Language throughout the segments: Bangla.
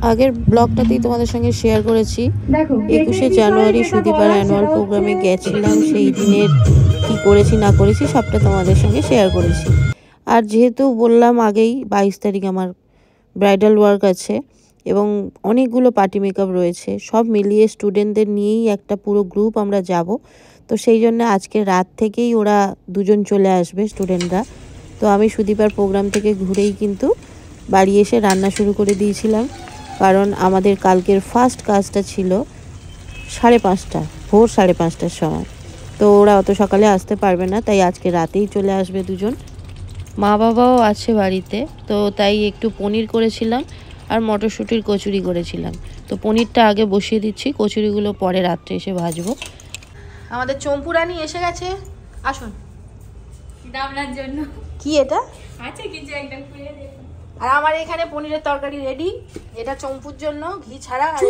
আগের ব্লগটাতেই তোমাদের সঙ্গে শেয়ার করেছি 21শে জানুয়ারি সুদীপার অ্যানুয়াল প্রোগ্রামে গেছিলাম। সেই দিনের কি করেছি না করেছি সবটা তোমাদের সঙ্গে শেয়ার করেছি। আর যেহেতু বললাম আগেই 22 তারিখ আমার ব্রাইডাল ওয়ার্ক আছে এবং অনেকগুলো পার্টি মেকআপ রয়েছে, সব মিলিয়ে স্টুডেন্টদের নিয়েই একটা পুরো গ্রুপ আমরা যাব। তো সেই জন্য আজকে রাত থেকেই ওরা দুজন চলে আসবে স্টুডেন্টরা। তো আমি সুদীপার প্রোগ্রাম থেকে ঘুরেই কিন্তু বাড়ি এসে রান্না শুরু করে দিয়েছিলাম, কারণ আমাদের কালকের ফার্স্ট কাজটা ছিল 5:30 ভোর 5:30টার সময়। তো ওরা অত সকালে আসতে পারবে না, তাই আজকে রাতেই চলে আসবে দুজন। মা বাবাও আছে বাড়িতে, তো তাই একটু পনির করেছিলাম আর মটরশুঁটির কচুরি করেছিলাম। তো পনিরটা আগে বসিয়ে দিচ্ছি, কচুরিগুলো পরে রাত্রে এসে ভাজবো। আমাদের চম্পু রানী এসে গেছে, আসুন। আপনার জন্য কি এটা আছে কিছু একদম খুলে দেখুন। আর আমার এখানে পনিরের তরকারি রেডি। এটা চম্পুর জন্য ঘি ছাড়া, আর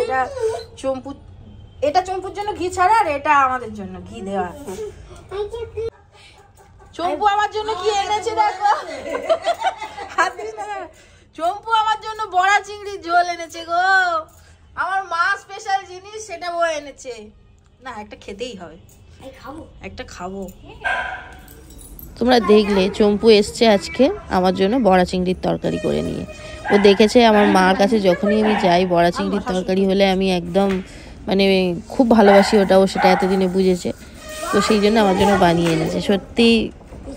এটা চম্পুর জন্য ঘি ছাড়া, আর এটা আমাদের জন্য ঘি দেওয়া। চম্পু আমার জন্য কি এনেছে দেখো, চম্পু আমার জন্য বড়া চিংড়ির ঝোল এনেছে গো। আমার মা স্পেশাল জিনিস, সেটা ও এনেছে। না, একটা খেতেই হবে, একটা খাবো। তোমরা দেখলে চম্পু এসছে আজকে আমার জন্য বড়া চিংড়ির তরকারি করে নিয়ে। ও দেখেছে আমার মার কাছে যখনই আমি যাই বড়া চিংড়ির তরকারি হলে আমি একদম মানে খুব ভালোবাসি ওটা, ও সেটা এতদিনে বুঝেছে। তো সেই জন্য আমার জন্য বানিয়ে এনেছে। সত্যি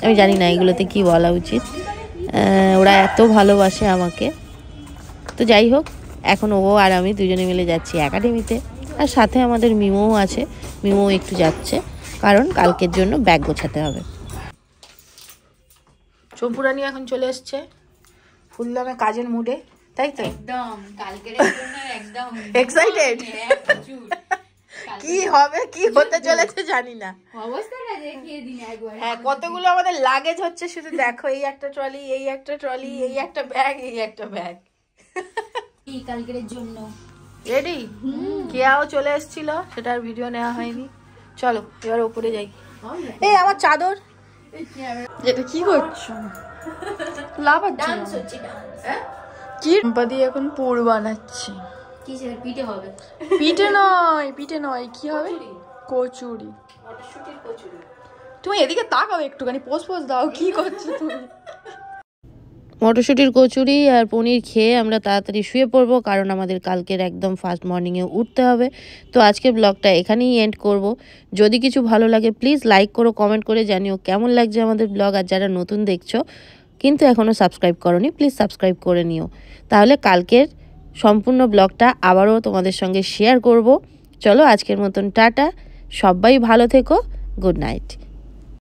আমি জানি না এগুলোতে কি বলা উচিত, ওরা এত ভালোবাসে আমাকে। তো যাই হোক, এখন ও আর আমি দুজনে মিলে যাচ্ছি একাডেমিতে, আর সাথে আমাদের মিমোও আছে। মিমো একটু যাচ্ছে কারণ কালকের জন্য ব্যাগ গোছাতে হবে। চম্পুরানি এখন চলে এসছে ফুলদামে কাজের মুডে, তাই তো? একদম কালকের জন্য একদম এক্সাইটেড। কি হবে, কি হতে চলেছে জানি না। অবস্থাটা দেখিয়ে দিন একবার। হ্যাঁ, কতগুলো আমাদের লাগেজ হচ্ছে শুধু দেখো। এই একটা ট্রলি, এই একটা ট্রলি, এই একটা ব্যাগ, এই একটা ব্যাগ। কি কালকের জন্য রেডি? কেয়াও চলে এসেছিল, সেটার ভিডিও নেওয়া হয়নি। চলো এবার উপরে যাই। এই আমার চাদর। এটা কি করছো? ডান্স হচ্ছে, কি সম্পাদি এখন পুর বানাচ্ছি। কি সেটা পিঠে হবে? পিঠে নয় কি হবে? কচুরি। মটরশুঁটির কচুরি। তুমি এদিকে তাকাও একটুখানি, পোজ দাও। কি করছো তুমি? মটরশুঁটির কচুরি আর পনির খেয়ে আমরা তাড়াতাড়ি শুয়ে পড়বো, কারণ আমাদের কালকের একদম ফার্স্ট মর্নিংয়ে উঠতে হবে। তো আজকের ব্লগটা এখানেই এন্ড করব। যদি কিছু ভালো লাগে প্লিজ লাইক করো, কমেন্ট করে জানিও কেমন লাগছে আমাদের ব্লগ। আর যারা নতুন দেখছো কিন্তু এখনও সাবস্ক্রাইব করোনি, প্লিজ সাবস্ক্রাইব করে নিও। তাহলে কালকের সম্পূর্ণ ব্লগটা আবারও তোমাদের সঙ্গে শেয়ার করব। চলো আজকের মতন টাটা, সবাই ভালো থেকো, গুড নাইট।